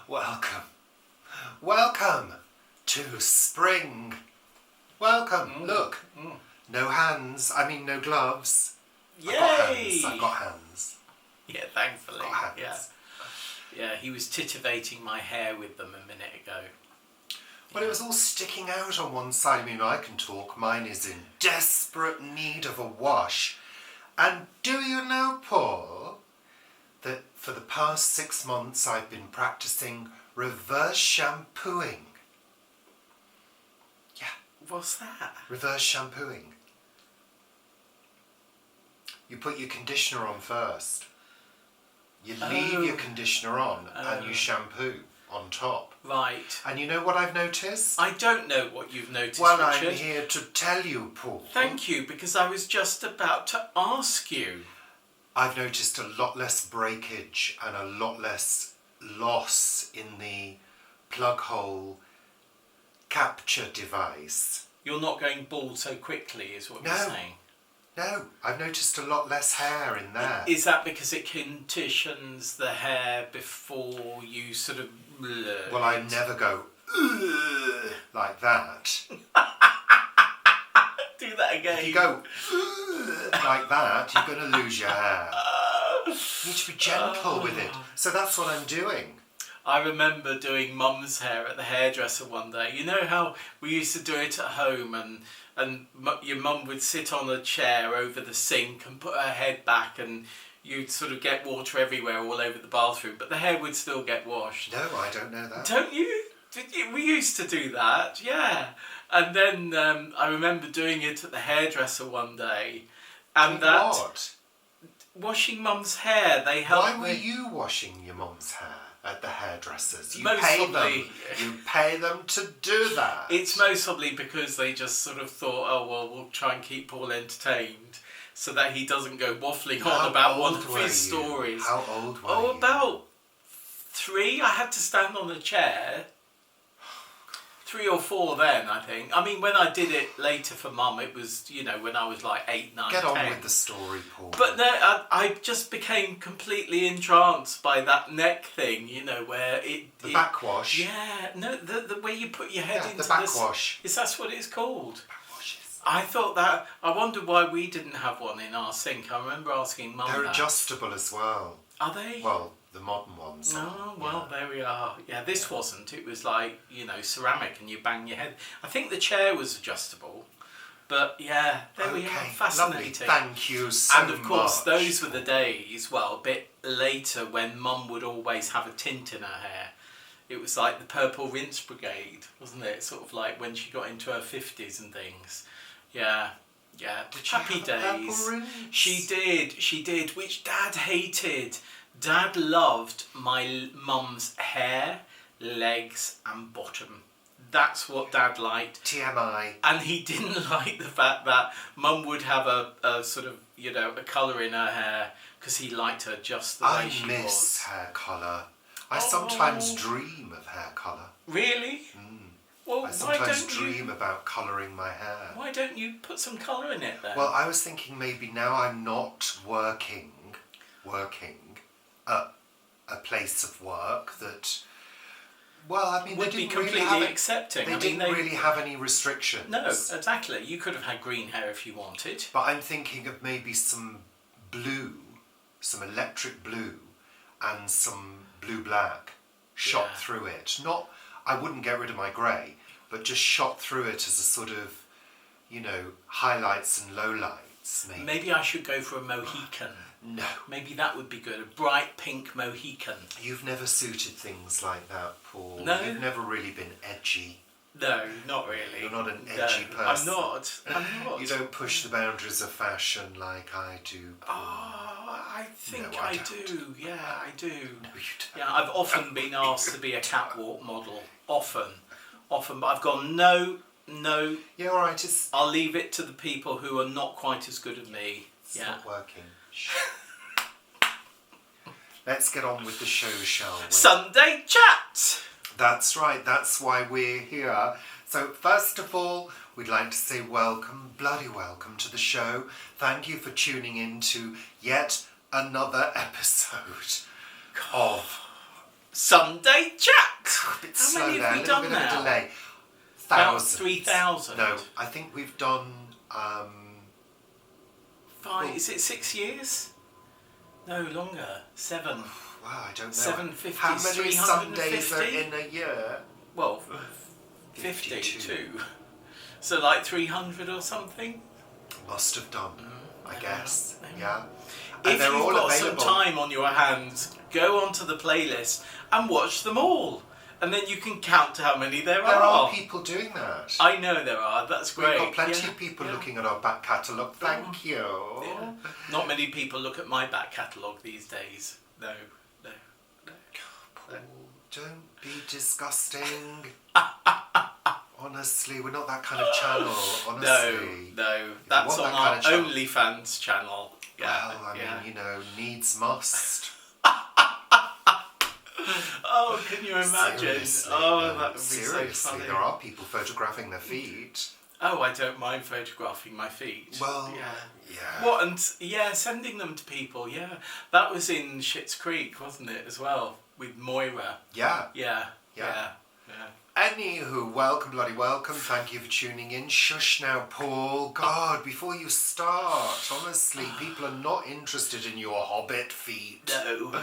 Welcome. Welcome to spring. Welcome. Look. No hands. I mean, no gloves. Yay! I've got hands. Yeah, thankfully. Got hands. Yeah, he was titivating my hair with them a minute ago. Well, it was all sticking out on one side. I mean, I can talk. Mine is in desperate need of a wash. And do you know, Paul, that for the past 6 months I've been practicing reverse shampooing? Yeah. What's that? Reverse shampooing. You put your conditioner on first. You leave your conditioner on and you shampoo on top. Right. And you know what I've noticed? I don't know what you've noticed, Well, Richard. I'm here to tell you, Paul. Thank you, because I was just about to ask you. I've noticed a lot less breakage and a lot less loss in the plug hole capture device. You're not going bald so quickly, is what you're saying. No, I've noticed a lot less hair in there. Is that because it conditions the hair before you sort of... Well, I never go like that. Do that again. If you go like that, you're going to lose your hair. You need to be gentle with it. So that's what I'm doing. I remember doing Mum's hair at the hairdresser one day. You know how we used to do it at home and your mum would sit on a chair over the sink and put her head back and you'd sort of get water everywhere all over the bathroom, but the hair would still get washed. No, I don't know that. Don't you? We used to do that, yeah. And then I remember doing it at the hairdresser one day. And what? Washing Mum's hair, they helped me. Why were you washing your mum's hair at the hairdressers? You Most pay probably, them. You pay them to do that. It's most probably because they just sort of thought, oh, well, we'll try and keep Paul entertained so that he doesn't go waffling on about one of his stories. How old were you? Oh, about 3. I had to stand on a chair. 3 or 4 then, I think. I mean, when I did it later for Mum, it was, when I was like 8, 9, Get 10. on with the story, Paul. But no, I just became completely entranced by that neck thing, where it... The backwash? Yeah, no, the way you put your head into the backwash. Is that what it's called? Backwashes. I thought that... I wonder why we didn't have one in our sink. I remember asking Mum They're that. adjustable as well. Are they? Well, the modern ones. Oh, well, there we are. Yeah, this wasn't. It was like, ceramic and you bang your head. I think the chair was adjustable. But yeah, there we are. Fascinating. Lovely. Thank you so much. And of course, those were the days, well, a bit later, when Mum would always have a tint in her hair. It was like the Purple Rinse Brigade, wasn't it? Sort of like when she got into her 50s and things. Yeah. Yeah, happy days. She did, which Dad hated. Dad loved my mum's hair, legs and bottom. That's what Dad liked. TMI. And he didn't like the fact that Mum would have a sort of, a colour in her hair because he liked her just the way she was. I miss hair colour. I sometimes dream of hair colour. Really? Well, I sometimes dream about colouring my hair. Why don't you put some colour in it then? Well, I was thinking maybe now I'm not working at a place of work that, well, I mean, would they be didn't completely really have accepting. They didn't really have any restrictions. No, exactly. You could have had green hair if you wanted. But I'm thinking of maybe some blue, some electric blue, and some blue-black shot through it. Not, I wouldn't get rid of my grey, but just shot through it as a sort of, highlights and lowlights, maybe. Maybe I should go for a Mohican. No. Maybe that would be good, a bright pink Mohican. You've never suited things like that, Paul. No. You've never really been edgy. No, not really. You're not an edgy person. I'm not. You don't push the boundaries of fashion like I do, Paul. Oh, I think No, I don't. do. Yeah, I do. No, you don't. Yeah, I've often been asked to be a catwalk model. Often. But I've gone, no. Yeah, all right, I'll leave it to the people who are not quite as good as me. It's not working. Let's get on with the show, shall we? Sunday chat! That's right, that's why we're here. So first of all, we'd like to say welcome, bloody welcome to the show. Thank you for tuning in to yet another episode of Sunday chat. A bit How slow many there, have a we little done bit now? of a delay. About Thousands. 3,000. No, I think we've done. Five. Is it 6 years? No, longer. 7. Wow, I don't know. 750. How many Sundays are 350? in a year? Well, 52. So like 300 or something. Must have done. I guess. Maybe. Yeah. And If they're you've all got available. some time on your hands, go onto the playlist and watch them all. And then you can count how many there There are people doing that. I know there are. That's great. We've got plenty Yeah, of people yeah. looking at our back catalogue. Thank you. Yeah. Not many people look at my back catalogue these days. No. Paul, don't be disgusting. Honestly, we're not that kind of channel. Honestly. No. That's want on that our kind of channel. OnlyFans channel. Yeah. Well, I mean, needs must. Oh, can you imagine? Seriously, Oh, no, that would be seriously, so funny. there are people photographing their feet. Oh, I don't mind photographing my feet. Well, yeah. yeah. What, and sending them to people, yeah. That was in Schitt's Creek, wasn't it, as well, with Moira? Yeah. Yeah. Anywho, bloody welcome. Thank you for tuning in. Shush now, Paul. God, before you start, honestly, people are not interested in your hobbit feet. No.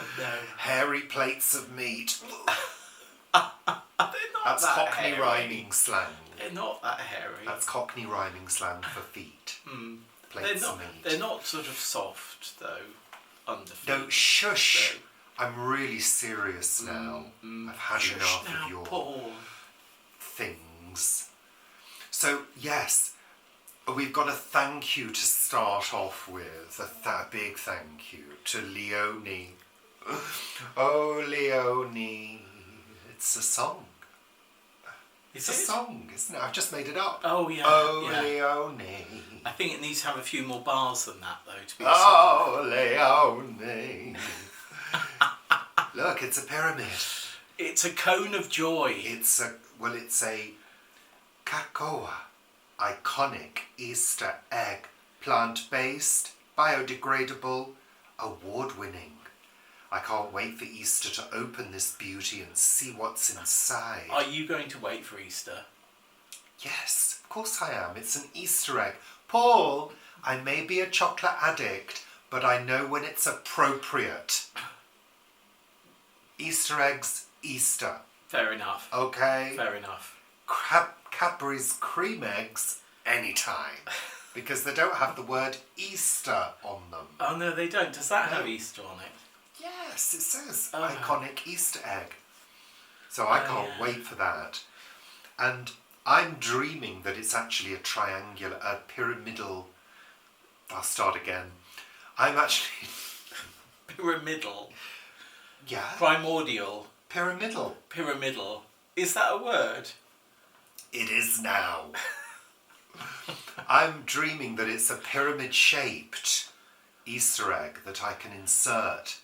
Hairy plates of meat. They're not That's that Cockney hairy. rhyming slang. They're not that hairy. That's Cockney rhyming slang for feet. Plates of meat. They're not sort of soft, though, under feet. No, shush. So. I'm really serious now. I've had Shush enough now, of your Paul. things. So, yes, we've got a thank you to start off with. A big thank you to Leonie. Oh, Leonie. It's a song. It's a song, isn't it? I've just made it up. Oh, yeah. Oh, yeah. Leonie. I think it needs to have a few more bars than that, though, to be a song. Oh, Leonie. Look, it's a pyramid. It's a cone of joy. It's a Kakaoa iconic Easter egg, plant-based, biodegradable, award-winning. I can't wait for Easter to open this beauty and see what's inside. Are you going to wait for Easter? Yes, of course I am. It's an Easter egg. Paul, I may be a chocolate addict, but I know when it's appropriate. Easter eggs, Easter. Fair enough. Okay? Fair enough. Cadbury's cream eggs, anytime. Because they don't have the word Easter on them. Oh, no, they don't. Does that No. have Easter on it? Yes, it says Oh. iconic Easter egg. So I can't yeah. wait for that. And I'm dreaming that it's actually a pyramidal. I'll start again. I'm actually. Pyramidal. Yeah. Primordial. Pyramidal. Pyramidal. Is that a word? It is now. I'm dreaming that it's a pyramid-shaped Easter egg that I can insert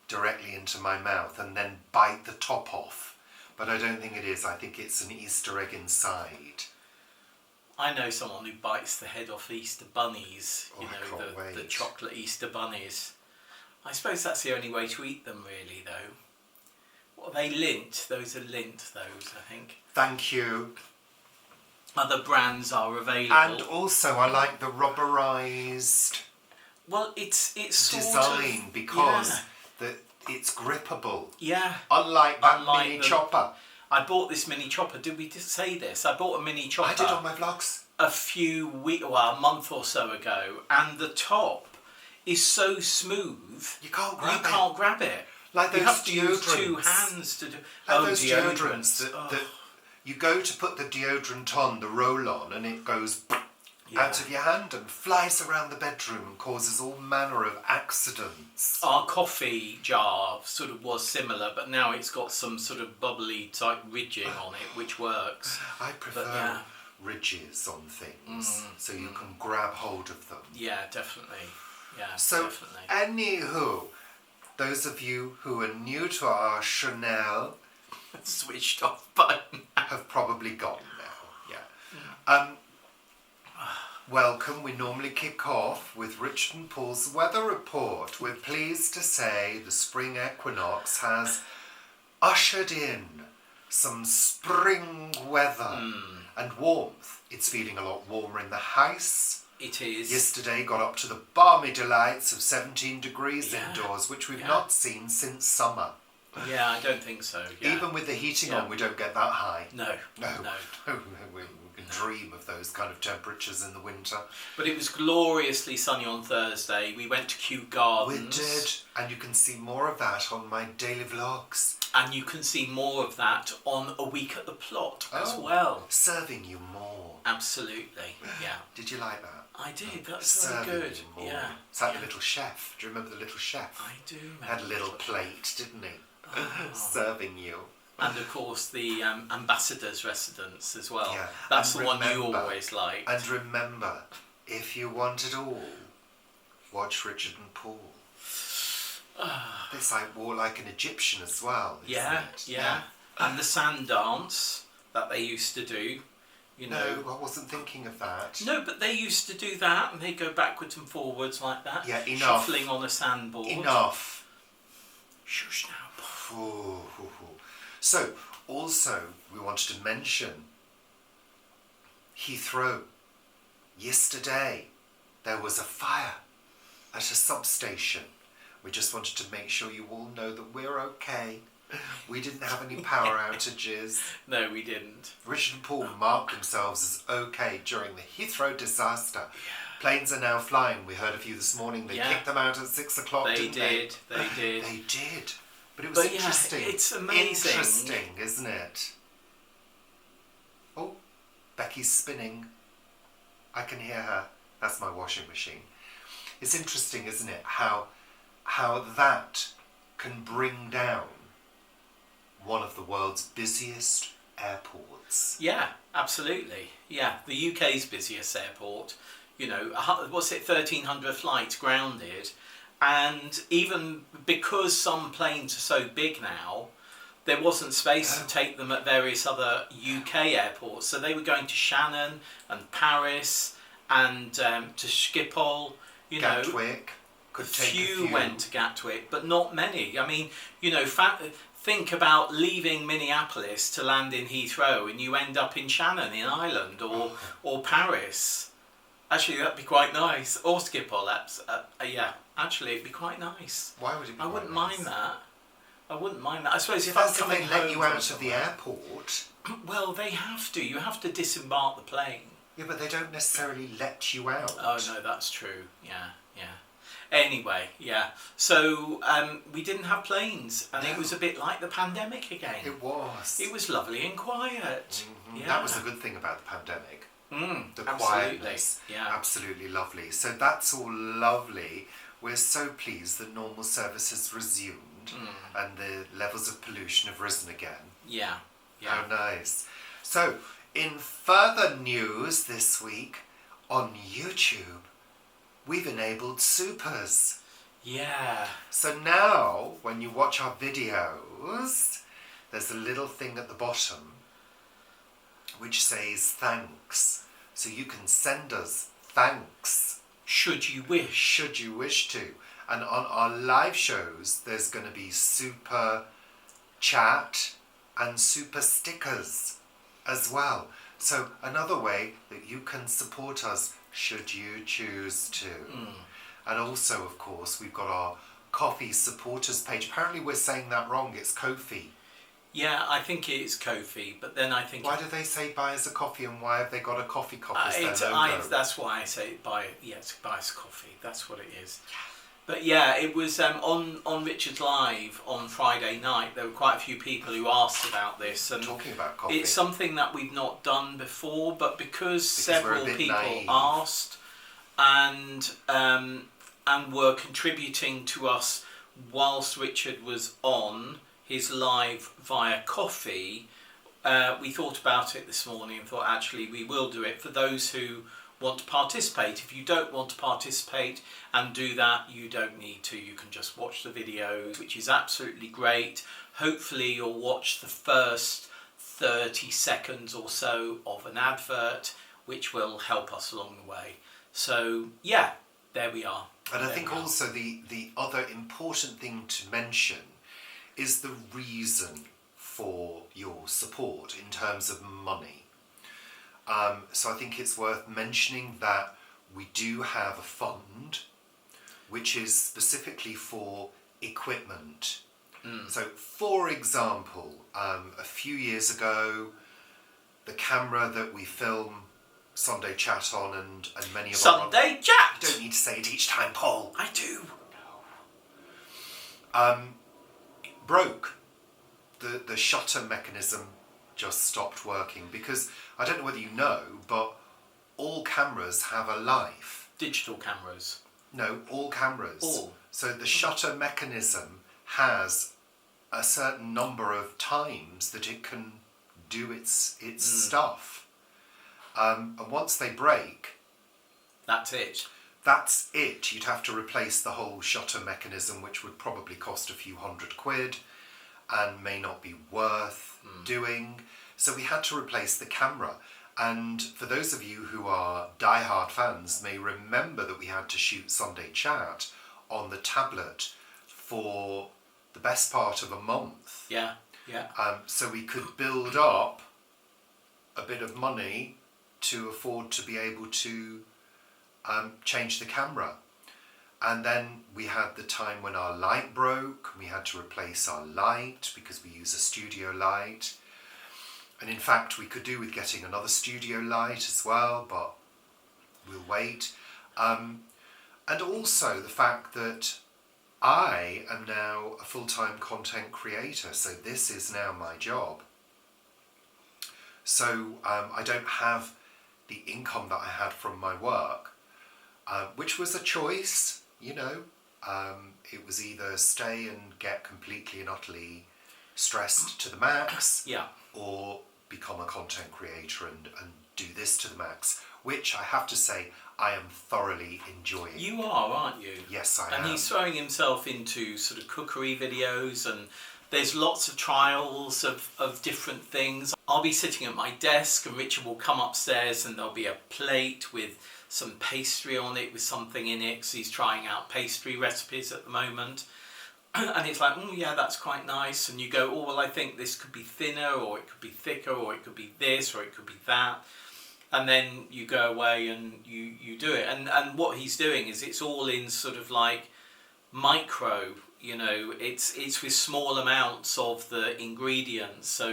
directly into my mouth and then bite the top off. But I don't think it is. I think it's an Easter egg inside. I know someone who bites the head off Easter bunnies. Oh, You I know, can't wait. the chocolate Easter bunnies. I suppose that's the only way to eat them, really, though. What are they? Lint? Those are lint, those, I think. Thank you. Other brands are available. And also, I like the rubberized well, it's sort design of, because it's grippable. Yeah. Unlike that Unlike mini the- chopper. I bought this mini chopper. Did we just say this? I bought a mini chopper. I did on my vlogs. a month or so ago, and the top is so smooth. You can't grab it. can't grab it. Like You those have to use two deodorants. hands to do. Like those deodorants Oh. that you go to put the deodorant on, the roll-on, and it goes out of your hand and flies around the bedroom and causes all manner of accidents. Our coffee jar sort of was similar, but now it's got some sort of bubbly type ridging on it, which works. I prefer yeah. ridges on things, so you can grab hold of them. Yeah, definitely. Yeah, So, definitely. anywho, those of you who are new to our Chanel Switched off button. have probably gone now. Yeah. Welcome. We normally kick off with Richard and Paul's weather report. We're pleased to say the spring equinox has ushered in some spring weather and warmth. It's feeling a lot warmer in the house. It is. Yesterday got up to the balmy delights of 17 degrees Yeah. indoors, which we've Yeah. not seen since summer. Yeah, I don't think so. Yeah. Even with the heating Yeah. on, we don't get that high. No. No. We can dream of those kind of temperatures in the winter. But it was gloriously sunny on Thursday. We went to Kew Gardens. We did, and you can see more of that on my daily vlogs. And you can see more of that on A Week at the Plot as Oh. well. Serving you more. Absolutely, yeah. Did you like that? I did, that's very Serving good. you more. Yeah. It's like yeah. the little chef. Do you remember the little chef? I do, man. Had a little plate, didn't he? Oh. Serving you. And of course the ambassador's residence as well. Yeah. That's And the one you remember- always liked. And remember, if you want it all, watch Richard and Paul. It's like more like an Egyptian as well, isn't Yeah, it? yeah. And the sand dance that they used to do, you know. No, I wasn't thinking of that. No, but they used to do that, and they'd go backwards and forwards like that. Yeah, enough. Shuffling on a sandboard. Enough. Shush now. Ooh. So, also, we wanted to mention Heathrow. Yesterday, there was a fire at a substation. We just wanted to make sure you all know that we're okay. We didn't have any power outages. No, we didn't. Richard and Paul marked themselves as okay during the Heathrow disaster. Planes are now flying. We heard a few this morning. They Yeah. kicked them out at 6 o'clock, They didn't did. They did. They did. But it was But yeah, interesting. it's amazing. Interesting, isn't it? Oh, Becky's spinning. I can hear her. That's my washing machine. It's interesting, isn't it? How that can bring down one of the world's busiest airports. Yeah, absolutely. Yeah, the UK's busiest airport. You know, what's it? 1,300 flights grounded. And even because some planes are so big now, there wasn't space to take them at various other UK airports. So they were going to Shannon and Paris and to Schiphol. You know, Gatwick could take a few few. went to Gatwick, but not many. I mean, you know, think about leaving Minneapolis to land in Heathrow, and you end up in Shannon in Ireland or Paris. Actually, that'd be quite nice. Or Schiphol, yeah. Actually, it'd be quite nice. Why would it be? I wouldn't quite nice? mind that. I wouldn't mind that. I suppose if That's I'm if coming they let home you from out of the somewhere- airport. Well, they have to. You have to disembark the plane. Yeah, but they don't necessarily let you out. Oh no, that's true. Yeah, yeah. Anyway, yeah. So we didn't have planes, and it No. was a bit like the pandemic again. It was. It was lovely and quiet. Mhm. Yeah. That was the good thing about the pandemic. The absolutely. quietness. Yeah. Absolutely lovely. So that's all lovely. We're so pleased that normal service has resumed and the levels of pollution have risen again. Yeah. How Yeah. nice. So, in further news this week, on YouTube, we've enabled supers. Yeah. So now, when you watch our videos, there's a little thing at the bottom which says thanks. So you can send us thanks Should you wish. should you wish to. And on our live shows, there's going to be super chat and super stickers as well. So another way that you can support us should you choose to. And also, of course, we've got our Ko-fi supporters page. Apparently we're saying that wrong. It's Ko-fi. Yeah, I think it is Ko-fi, but then I think Why do they say buy us a coffee and why have they got a coffee cup as their logo? that's why I say buy us coffee. That's what it is. But yeah, it was on Richard's Live on Friday night. There were quite a few people who asked about this, and Talking about coffee. it's something that we've not done before. But because we're a several bit people naive. asked and were contributing to us whilst Richard was on his live via coffee, we thought about it this morning and thought actually we will do it for those who want to participate. If you don't want to participate and do that, you don't need to. You can just watch the videos, which is absolutely great. Hopefully you'll watch the first 30 seconds or so of an advert which will help us along the way. So yeah, there we are. And I think also the other important thing to mention is the reason for your support in terms of money. So I think it's worth mentioning that we do have a fund which is specifically for equipment. So for example, a few years ago, the camera that we film Sunday Chat on and many of Sunday Chat! You don't need to say it each time, Paul. I do. Broke. The shutter mechanism just stopped working because, I don't know whether you know, but all cameras have a life. Digital cameras? No, all cameras. All? So the shutter mechanism has a certain number of times that it can do its stuff. And once they break... That's it? That's it. You'd have to replace the whole shutter mechanism, which would probably cost a few £100 and may not be worth doing. So we had to replace the camera. And for those of you who are die-hard fans may remember that we had to shoot Sunday Chat on the tablet for the best part of a month. Yeah, yeah. So we could build up a bit of money to afford to be able to change the camera. And then we had the time when our light broke. We had to replace our light because we use a studio light. And in fact, we could do with getting another studio light as well, but we'll wait. And also the fact that I am now a full-time content creator, so this is now my job. So I don't have the income that I had from my work, which was a choice, you know. It was either stay and get completely and utterly stressed to the max, or become a content creator and do this to the max, which I have to say I am thoroughly enjoying. You are, aren't you? Yes, I am. And he's throwing himself into sort of cookery videos, and there's lots of trials of different things. I'll be sitting at my desk and Richard will come upstairs and there'll be a plate with some pastry on it with something in it, because he's trying out pastry recipes at the moment. And it's like, oh yeah, that's quite nice. And you go, oh well, I think this could be thinner, or it could be thicker, or it could be this, or it could be that. And then you go away and you do it. And what he's doing is it's all in sort of like micro, you know, it's with small amounts of the ingredients. So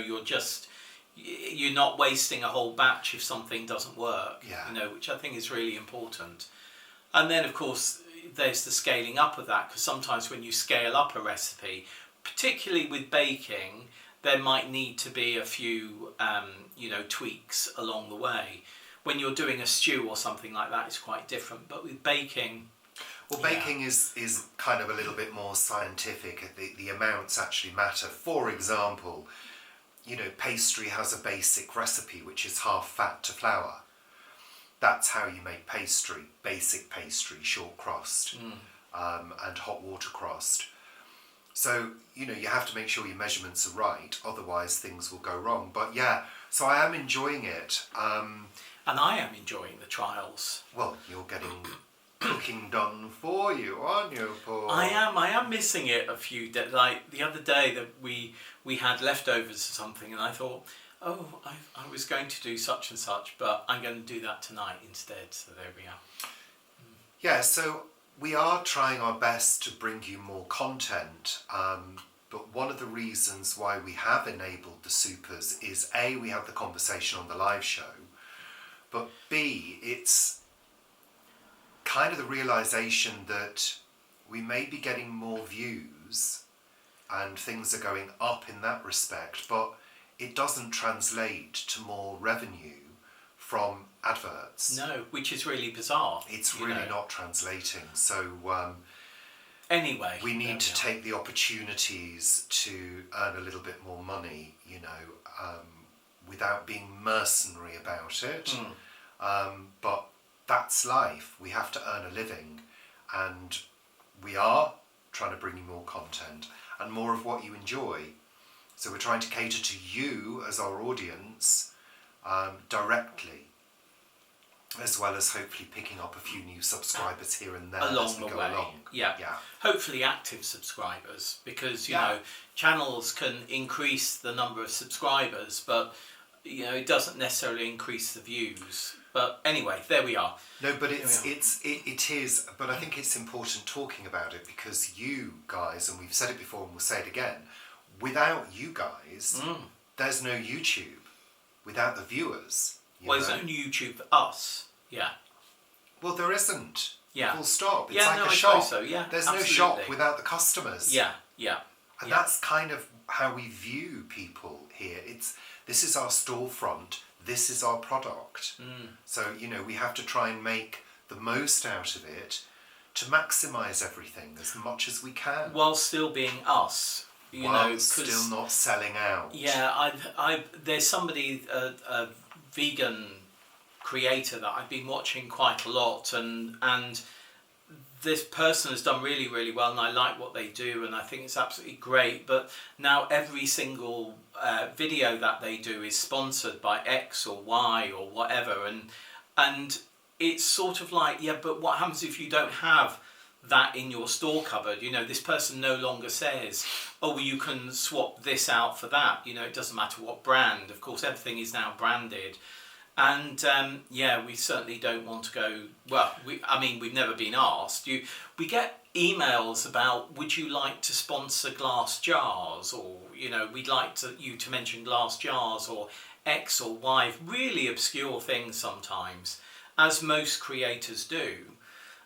you're not wasting a whole batch if something doesn't work, you know, which I think is really important. And then of course there's the scaling up of that, because sometimes when you scale up a recipe, particularly with baking, there might need to be a few you know, tweaks along the way. When you're doing a stew or something like that, it's quite different, but with baking... Well, baking is kind of a little bit more scientific. The amounts actually matter. For example, you know, pastry has a basic recipe which is half fat to flour. That's how you make pastry, basic pastry, short crust, and hot water crust. So, you know, you have to make sure your measurements are right, otherwise things will go wrong. But yeah, so I am enjoying it. And I am enjoying the trials. Well, you're getting cooking done for you, aren't you, Paul? I am missing it a few days. Like the other day that we had leftovers or something, and I thought, oh, I was going to do such and such, but I'm going to do that tonight instead. So there we are. Yeah, so we are trying our best to bring you more content, but one of the reasons why we have enabled the supers is A, we have the conversation on the live show, but B, it's kind of the realisation that we may be getting more views and things are going up in that respect, but it doesn't translate to more revenue from adverts. No, which is really bizarre. It's really not translating. So anyway, we need to take the opportunities to earn a little bit more money, you know, without being mercenary about it. But that's life. We have to earn a living, and we are trying to bring you more content and more of what you enjoy. So we're trying to cater to you as our audience directly. as well as hopefully picking up a few new subscribers here and there along as we the go way. along. Yeah. Yeah. Hopefully active subscribers, because you Yeah. know, channels can increase the number of subscribers, but you know, it doesn't necessarily increase the views. But anyway, there we are. No, but it is. But I think it's important talking about it, because you guys, and we've said it before and we'll say it again, without you guys, there's no YouTube. Without the viewers, Well, there's no YouTube for us. Yeah. Well, there isn't. Yeah. Full stop. It's Yeah, like no, a I shop. suppose so, yeah, There's absolutely. no shop without the customers. Yeah. Yeah. And yeah. that's kind of how we view people here. This is our storefront. This is our product. So, you know, we have to try and make the most out of it to maximise everything as much as we can. While still being us. You while know, still not selling out. Yeah, there's somebody, a vegan creator that I've been watching quite a lot, and this person has done really, really well, and I like what they do, and I think it's absolutely great. But now every single video that they do is sponsored by X or Y or whatever, and it's sort of like, yeah, but what happens if you don't have that in your store cupboard? You know, this person no longer says, oh, well, you can swap this out for that. You know, it doesn't matter what brand. Of course, everything is now branded. And yeah, we certainly don't want to go, well, we've never been asked. We get emails about, would you like to sponsor glass jars? Or, you know, we'd like you to mention glass jars or X or Y. Really obscure things sometimes, as most creators do.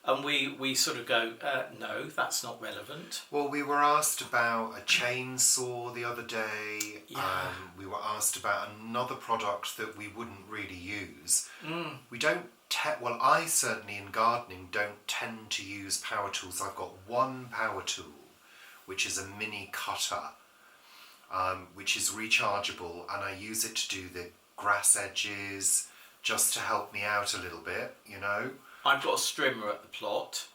And we sort of go, no, that's not relevant. Well, we were asked about a chainsaw the other day. Yeah. We were asked about another product that we wouldn't really use. We don't, well, I certainly in gardening don't tend to use power tools. I've got one power tool, which is a mini cutter, which is rechargeable, and I use it to do the grass edges, just to help me out a little bit, you know. I've got a strimmer at the plot,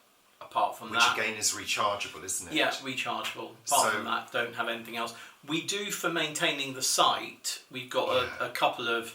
apart from that. Which again is rechargeable, isn't it? Yeah, rechargeable. Apart from that, don't have anything else. We do, for maintaining the site, we've got a couple of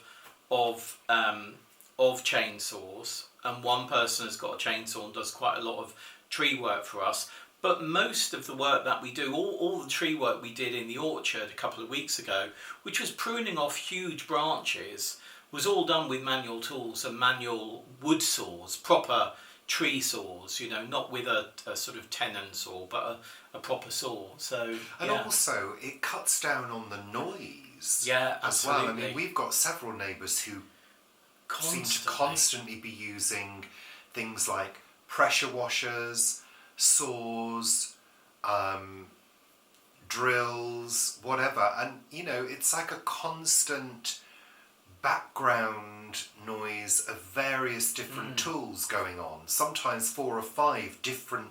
chainsaws, and one person has got a chainsaw and does quite a lot of tree work for us. But most of the work that we do, all the tree work we did in the orchard a couple of weeks ago, which was pruning off huge branches, was all done with manual tools and manual wood saws, proper tree saws, you know, not with a sort of tenon saw, but a proper saw. So, and also it cuts down on the noise. Yeah, as absolutely. well. I mean, we've got several neighbours who seem to constantly be using things like pressure washers, saws, drills, whatever, and you know, it's like a constant background noise of various different tools going on, sometimes 4 or 5 different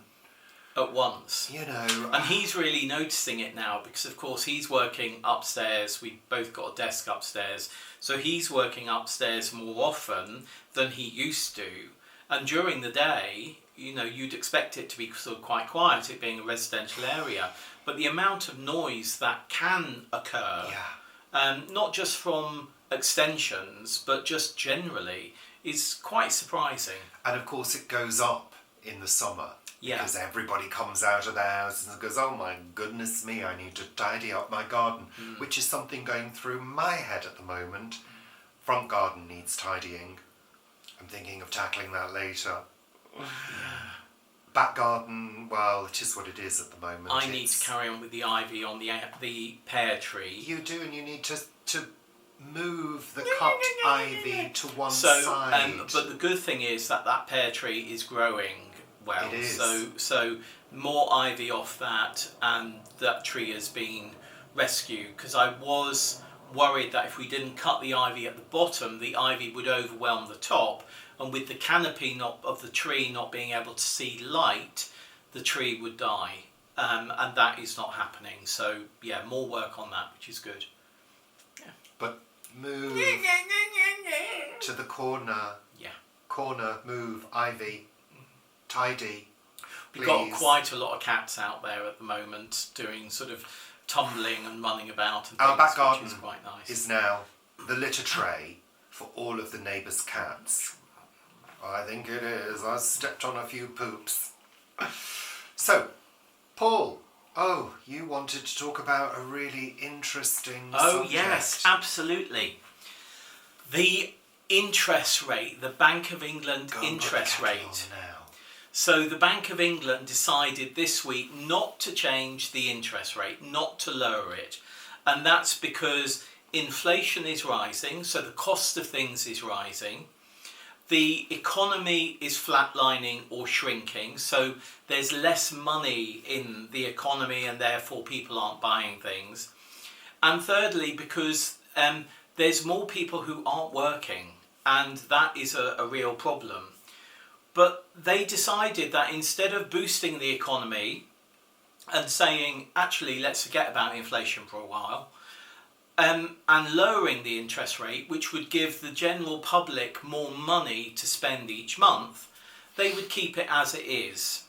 at once, you know. And he's really noticing it now, because of course he's working upstairs. We've both got a desk upstairs, so he's working upstairs more often than he used to, and during the day, you know, you'd expect it to be sort of quite quiet, it being a residential area, but the amount of noise that can occur, not just from extensions, but just generally, is quite surprising. And of course it goes up in the summer, because everybody comes out of their houses and goes, oh my goodness me, I need to tidy up my garden, which is something going through my head at the moment. Front garden needs tidying. I'm thinking of tackling that later. Back garden, well, it is what it is at the moment. I need to carry on with the ivy on the pear tree. You do, and you need to move the cut ivy to one side. But the good thing is that pear tree is growing well. It is. So more ivy off that, and that tree has been rescued, because I was worried that if we didn't cut the ivy at the bottom, the ivy would overwhelm the top, and with the canopy of the tree not being able to see light, the tree would die, and that is not happening. So yeah, more work on that, which is good. But move to the corner. Yeah. Corner, move, ivy, tidy. We've got quite a lot of cats out there at the moment doing sort of tumbling and running about and things, our back garden which is quite nice. is now the litter tray for all of the neighbours' cats. I think it is. I stepped on a few poops. So, Paul, you wanted to talk about a really interesting subject. Yes, absolutely. The interest rate, the Bank of England interest rate. Now. So the Bank of England decided this week not to change the interest rate, not to lower it. And that's because inflation is rising, so the cost of things is rising. The economy is flatlining or shrinking, so there's less money in the economy and therefore people aren't buying things. And thirdly, because there's more people who aren't working, and that is a real problem. But they decided that instead of boosting the economy and saying, actually, let's forget about inflation for a while, and lowering the interest rate, which would give the general public more money to spend each month, they would keep it as it is.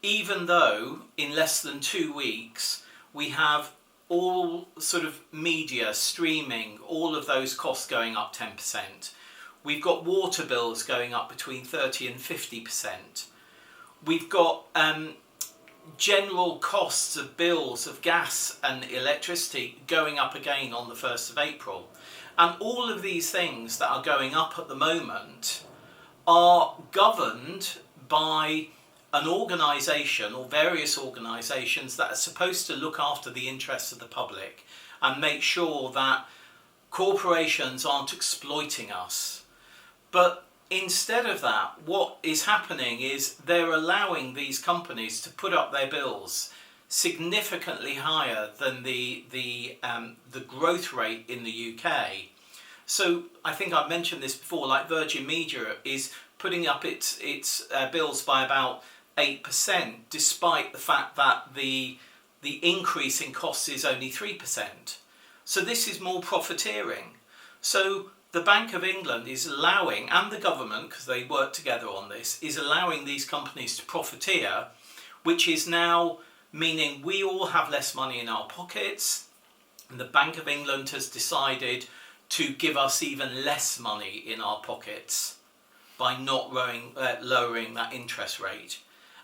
Even though in less than 2 weeks we have all sort of media, streaming, all of those costs going up 10%. We've got water bills going up between 30 and 50%. We've got general costs of bills of gas and electricity going up again on the 1st of April. And all of these things that are going up at the moment are governed by an organisation or various organisations that are supposed to look after the interests of the public and make sure that corporations aren't exploiting us. But instead of that, what is happening is they're allowing these companies to put up their bills significantly higher than the growth rate in the UK. So I think I've mentioned this before, like Virgin Media is putting up its bills by about 8%, despite the fact that the increase in costs is only 3%. So this is more profiteering. So the Bank of England is allowing, and the government, because they work together on this, is allowing these companies to profiteer, which is now meaning we all have less money in our pockets, and the Bank of England has decided to give us even less money in our pockets by not lowering that interest rate.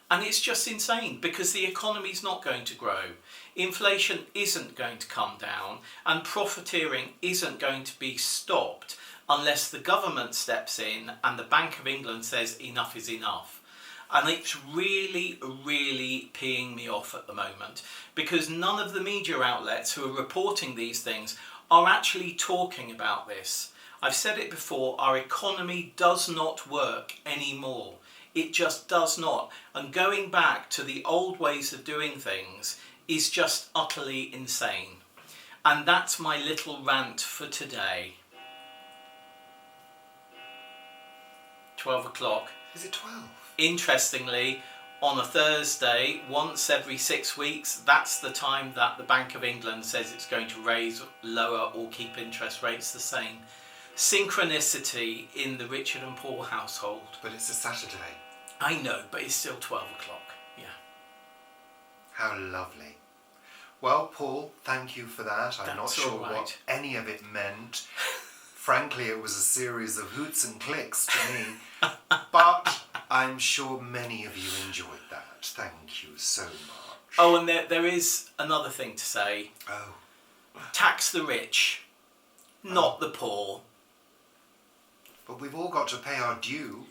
And it's just insane, because the economy's not going to grow. Inflation isn't going to come down, and profiteering isn't going to be stopped unless the government steps in and the Bank of England says enough is enough. And it's really, really peeing me off at the moment, because none of the media outlets who are reporting these things are actually talking about this. I've said it before, our economy does not work anymore. It just does not. And going back to the old ways of doing things is just utterly insane. And that's my little rant for today. 12 o'clock. Is it 12? Interestingly, on a Thursday, once every 6 weeks, that's the time that the Bank of England says it's going to raise, lower or keep interest rates the same. Synchronicity in the Richard and Paul household. But it's a Saturday. I know, but it's still 12 o'clock. Yeah. How lovely. Well, Paul, thank you for that. I'm not sure what any of it meant. Frankly, it was a series of hoots and clicks to me. But I'm sure many of you enjoyed that. Thank you so much. Oh, and there is another thing to say. Oh. Tax the rich, not the poor. But we've all got to pay our due.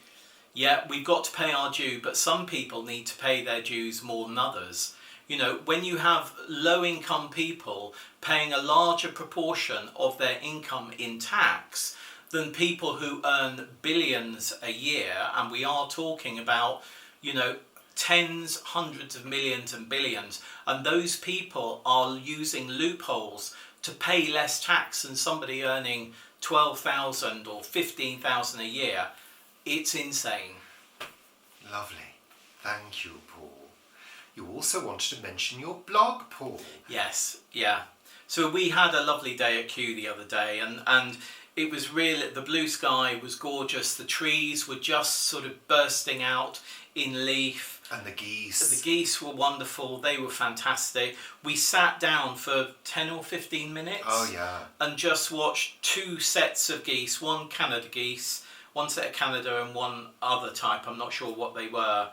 Yeah, we've got to pay our due, but some people need to pay their dues more than others. You know, when you have low-income people paying a larger proportion of their income in tax than people who earn billions a year, and we are talking about, you know, tens, hundreds of millions and billions, and those people are using loopholes to pay less tax than somebody earning 12,000 or 15,000 a year. It's insane. Lovely. Thank you, Paul. You also wanted to mention your blog, Paul. Yes, yeah. So we had a lovely day at Kew the other day, and it was really, the blue sky was gorgeous. The trees were just sort of bursting out in leaf. And the geese. The geese were wonderful. They were fantastic. We sat down for 10 or 15 minutes. Oh, yeah. And just watched 2 sets of geese, one Canada geese, one set of Canada and one other type, I'm not sure what they were,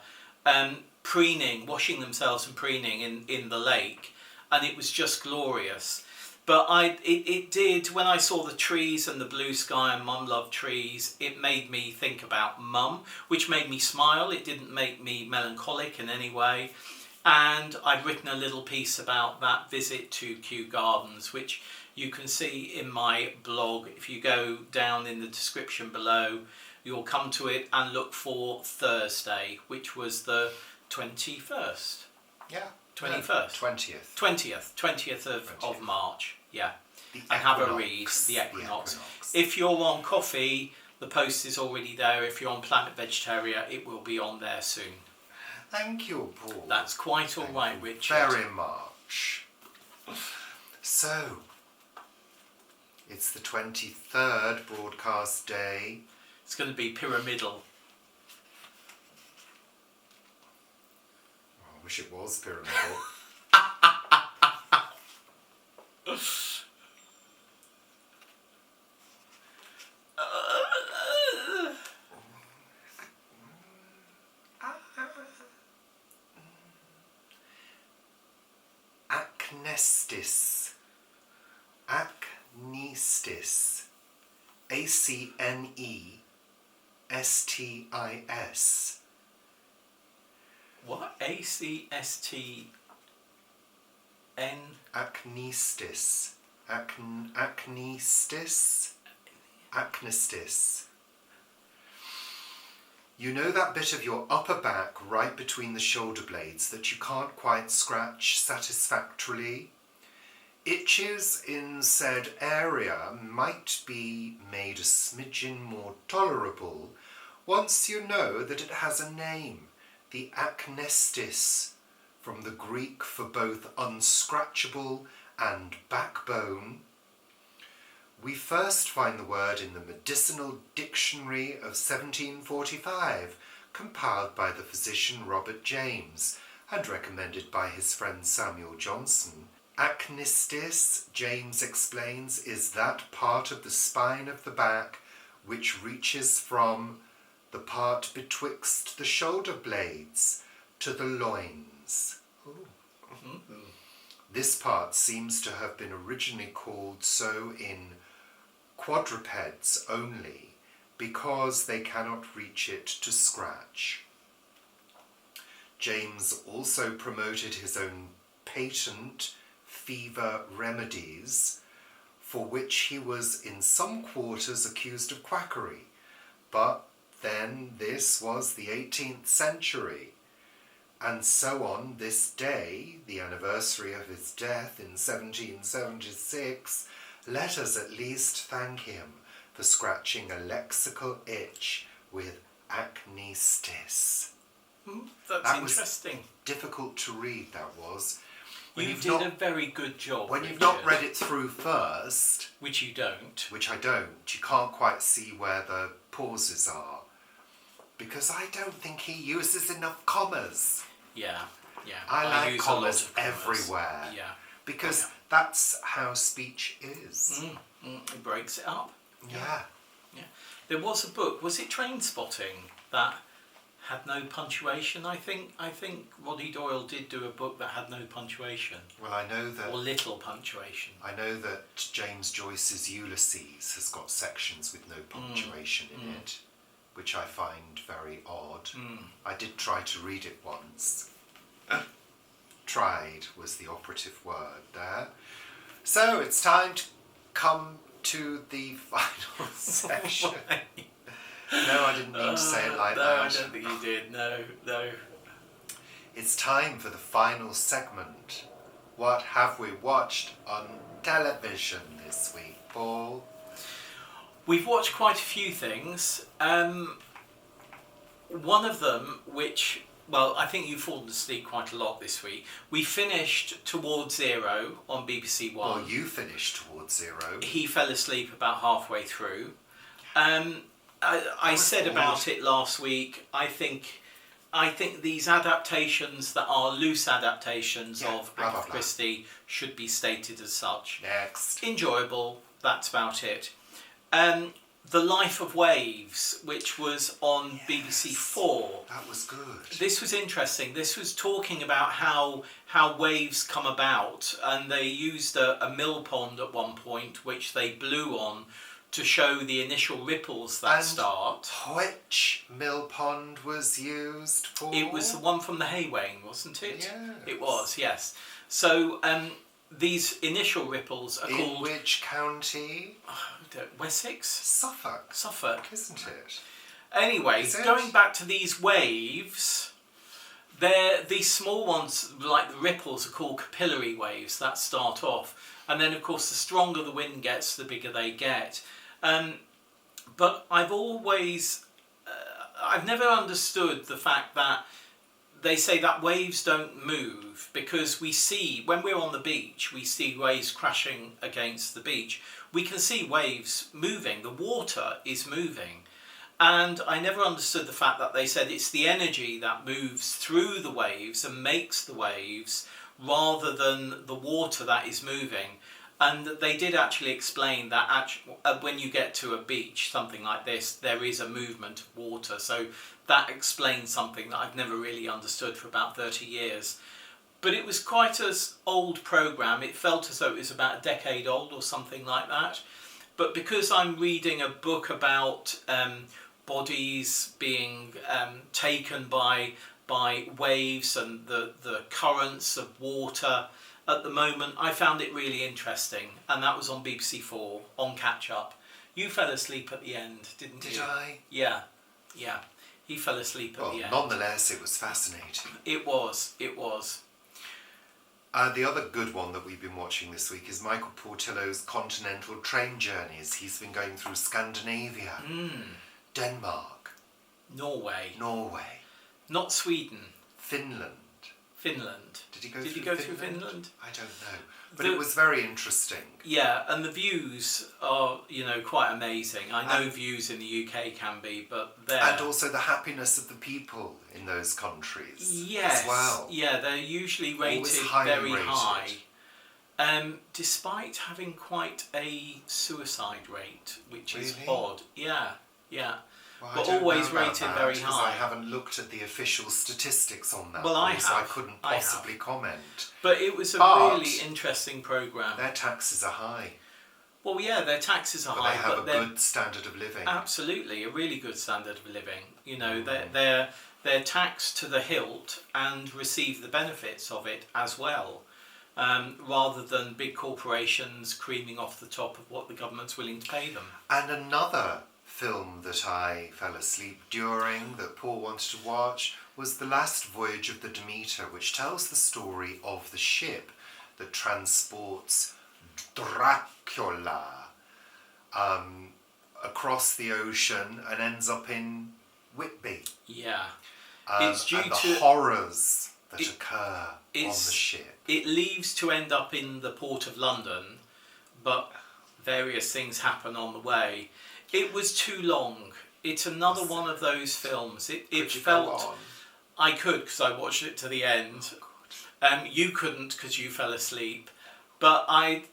preening, washing themselves and preening in the lake, and it was just glorious. But it did, when I saw the trees and the blue sky, and Mum loved trees, it made me think about Mum, which made me smile. It didn't make me melancholic in any way. And I'd written a little piece about that visit to Kew Gardens, which you can see in my blog. If you go down in the description below, you'll come to it and look for Thursday, which was the 21st. Yeah. 21st. 20th of March. Yeah. And have a read. The equinox. If you're on coffee, the post is already there. If you're on Planet Vegetaria, it will be on there soon. Thank you, Paul. That's quite all right, Richard. Very much. So, it's the 23rd broadcast day. It's going to be pyramidal. I wish it was pyramidal. Acnestis. Acnestis. ACNESTIS. What? ACSTN? Acnestis. Acnestis. Acnestis. You know that bit of your upper back right between the shoulder blades that you can't quite scratch satisfactorily? Itches in said area might be made a smidgen more tolerable once you know that it has a name, the acnestis, from the Greek for both unscratchable and backbone. We first find the word in the Medicinal Dictionary of 1745, compiled by the physician Robert James and recommended by his friend Samuel Johnson. Acnestis, James explains, is that part of the spine of the back which reaches from the part betwixt the shoulder blades to the loins. Mm-hmm. This part seems to have been originally called so in quadrupeds only, because they cannot reach it to scratch. James also promoted his own patent fever remedies, for which he was in some quarters accused of quackery. But then this was the 18th century, and so on this day, the anniversary of his death in 1776, let us at least thank him for scratching a lexical itch with acnestis. That's interesting. Was difficult to read, that was. You did a very good job. When you've not read it through first... Which you don't. Which I don't. You can't quite see where the pauses are. Because I don't think he uses enough commas. Yeah. I like commas everywhere. Yeah. Because that's how speech is. It breaks it up. Yeah. There was a book, was it Train Spotting, that had no punctuation? I think Roddy Doyle did do a book that had no punctuation. Well, I know that... Or little punctuation. I know that James Joyce's Ulysses has got sections with no punctuation in it, which I find very odd. I did try to read it once. Tried was the operative word there. So it's time to come to the final section. No, I didn't mean to say it like that. No, I don't think you did. No. It's time for the final segment. What have we watched on television this week, Paul? We've watched quite a few things. One of them, which, well, I think you've fallen asleep quite a lot this week. We finished Towards Zero on BBC One. Well, you finished Towards Zero. He fell asleep about halfway through. I said about it last week. I think these adaptations that are loose adaptations of Agatha Christie should be stated as such. Next. Enjoyable. That's about it. The Life of Waves, which was on BBC Four. That was good. This was interesting. This was talking about how waves come about, and they used a mill pond at one point, which they blew on to show the initial ripples that start. Which mill pond was used for? It was the one from the Haywayne, wasn't it? Yes. It was, yes. So these initial ripples are called... In which county? Wessex? Suffolk. Suffolk. Isn't it? Anyway, going back to these waves, these small ones, like the ripples, are called capillary waves that start off. And then, of course, the stronger the wind gets, the bigger they get. But I've always... I've never understood the fact that they say that waves don't move, because we see, when we're on the beach, we see waves crashing against the beach. We can see waves moving. The water is moving. And I never understood the fact that they said it's the energy that moves through the waves and makes the waves, rather than the water that is moving. And they did actually explain that when you get to a beach, something like this, there is a movement of water. So that explains something that I've never really understood for about 30 years. But it was quite an old programme. It felt as though it was about a decade old or something like that. But because I'm reading a book about bodies being taken by waves and the currents of water at the moment, I found it really interesting. And that was on BBC Four, on Catch Up. You fell asleep at the end, didn't you? Did I? Yeah. He fell asleep at the end. Nonetheless, it was fascinating. It was. The other good one that we've been watching this week is Michael Portillo's Continental Train Journeys. He's been going through Scandinavia, Denmark, Norway. Not Sweden. Finland. Did he go through Finland? I don't know. But it was very interesting. Yeah, and the views are, quite amazing. I know views in the UK can be, but they're... And also the happiness of the people in those countries as well. Yeah, they're usually rated very high. Despite having quite a suicide rate, which is odd. Yeah. Well, but always rated very high. I haven't looked at the official statistics on that. Well, I have. So I couldn't possibly comment. But it was a really interesting programme. Their taxes are high. Well, yeah, their taxes are high. They have a good standard of living. Absolutely, a really good standard of living. They're taxed to the hilt and receive the benefits of it as well, rather than big corporations creaming off the top of what the government's willing to pay them. And another film that I fell asleep during that Paul wanted to watch was The Last Voyage of the Demeter, which tells the story of the ship that transports Dracula across the ocean and ends up in Whitby. Yeah. It's due to the horrors that occur on the ship. It leaves to end up in the port of London, but various things happen on the way. It was too long. It's another one of those films. It felt... I could, because I watched it to the end. You couldn't, because you fell asleep. But I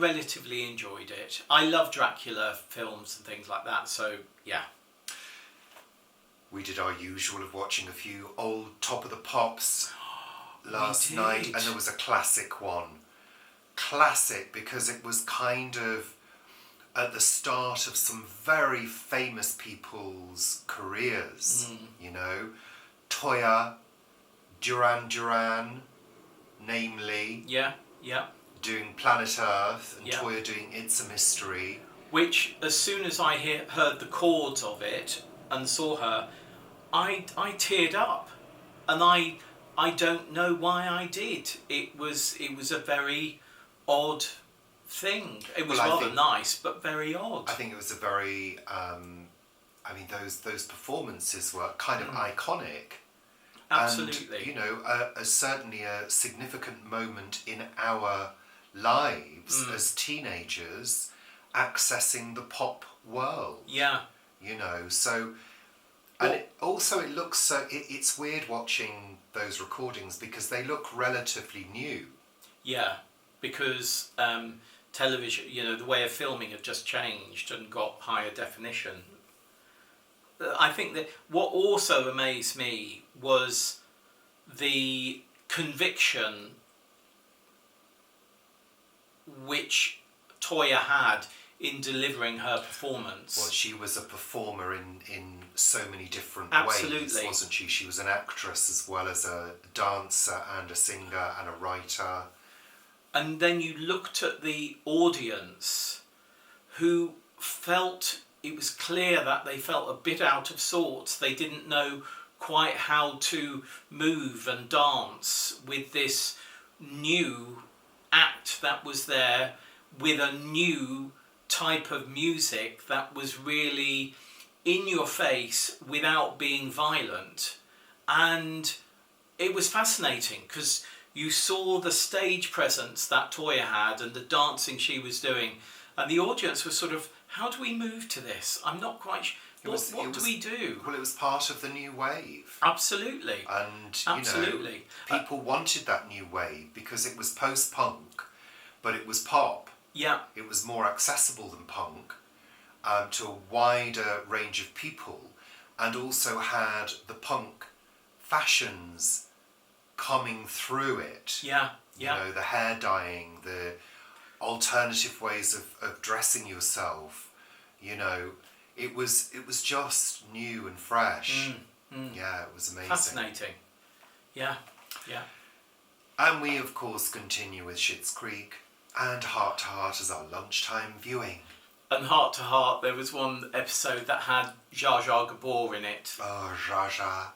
relatively enjoyed it. I love Dracula films and things like that, so yeah. We did our usual of watching a few old Top of the Pops last night, and there was a classic one. Classic because it was kind of at the start of some very famous people's careers, Toya, Duran, namely. Yeah. Doing Planet Earth, and Toya doing It's a Mystery. Which, as soon as I heard the chords of it and saw her, I teared up. And I don't know why I did. It was a very odd thing. It was rather nice, but very odd. I think it was a very... those performances were kind of iconic. Absolutely. And, certainly a significant moment in our lives as teenagers accessing the pop world. Yeah. So... And it looks so... It's weird watching those recordings because they look relatively new. Yeah, because television, the way of filming had just changed and got higher definition. I think that what also amazed me was the conviction which Toya had in delivering her performance. Well, she was a performer in so many different Absolutely. ways, wasn't she? She was an actress as well as a dancer and a singer and a writer. And then you looked at the audience who felt, it was clear that they felt a bit out of sorts. They didn't know quite how to move and dance with this new act that was there, with a new type of music that was really in your face without being violent. And it was fascinating because you saw the stage presence that Toya had and the dancing she was doing, and the audience was sort of, how do we move to this? I'm not quite sure. What do we do? Well, it was part of the new wave. Absolutely. And, Absolutely. People wanted that new wave because it was post-punk, but it was pop. Yeah. It was more accessible than punk to a wider range of people, and also had the punk fashions coming through it. Yeah. Yeah. The hair dyeing, the alternative ways of dressing yourself. It was just new and fresh. Yeah, it was amazing. Fascinating. Yeah. Yeah. And we of course continue with Schitt's Creek and Heart to Heart as our lunchtime viewing. And Heart to Heart, there was one episode that had Jar Jar Gabor in it. Oh, Jar Jar.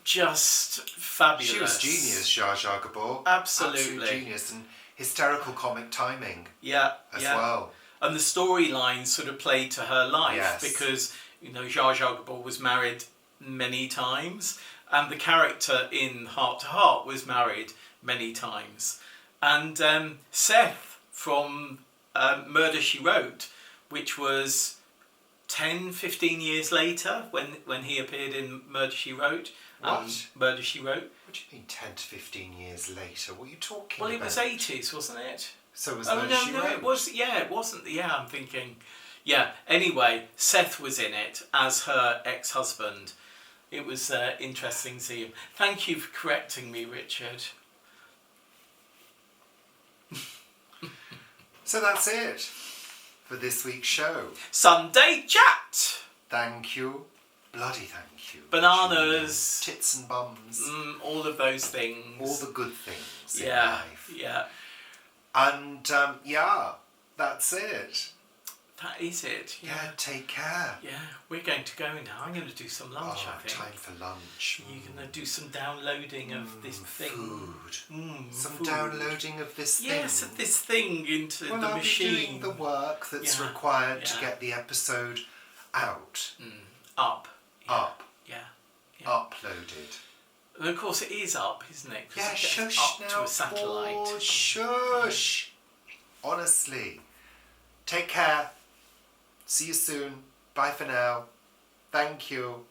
Just fabulous. She was genius, Jar Jar Gabor. Absolutely. Absolute genius, and hysterical comic timing. Yeah. As well. And the storyline sort of played to her life. Yes. Because, Jar Jar Gabor was married many times, and the character in Heart to Heart was married many times. And Seth from Murder, She Wrote, which was 10, 15 years later when he appeared in Murder, She Wrote. What? Murder, She Wrote. What do you mean 10 to 15 years later? What are you talking Well, about? it was 80s, wasn't it? So was Oh, Murder, She no, Wrote? it was, it wasn't, I'm thinking, anyway, Seth was in it as her ex-husband. It was interesting to see him. Thank you for correcting me, Richard. So that's it for this week's show. Sunday chat! Thank you. Bloody thank you. Bananas. Tits and bums. All of those things. All the good things in life. Yeah. And that's it. That is it. Yeah, take care. Yeah, we're going to go now. I'm going to do some lunch, I think. Time for lunch. You're going to do some downloading of this thing. Food. Some food. downloading of this thing. Yes, of this thing into the I'll machine. be doing the work that's required to Yeah. get the episode out. Up. Yeah. Up. Yeah. Uploaded. And of course it is up, isn't it? 'Cause Yeah, it gets shush up now. to a satellite. Oh, shush. Honestly. Take care. See you soon. Bye for now. Thank you.